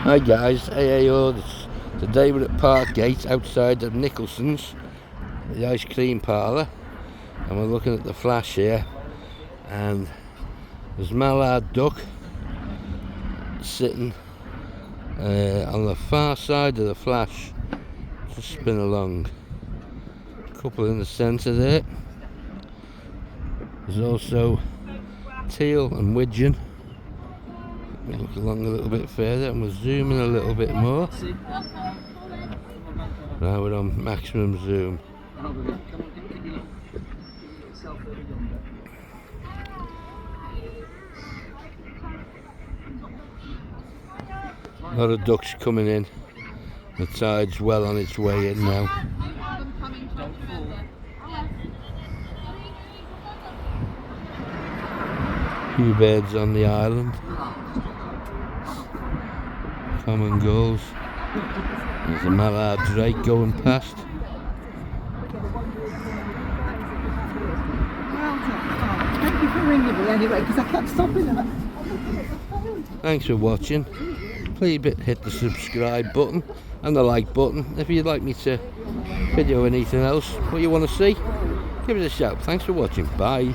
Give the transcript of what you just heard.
Hi guys, AA-AUDITS. Today we're at Parkgate outside of Nicholson's, the ice cream parlour, and we're looking at the flash here, and there's mallard duck sitting on the far side of the flash, just spin along. A couple in the centre there. There's also teal and widgeon. We look along a little bit further and we're zooming a little bit more. Now we're on maximum zoom. A lot of ducks coming in. The tide's well on its way in now. Few birds on the island. Common gulls. There's a mallard drake going past. Thank you for ringing me anyway, because I kept stopping at. Thanks for watching. Please hit the subscribe button and the like button. If you'd like me to video anything else, what you want to see, give us a shout. Thanks for watching. Bye.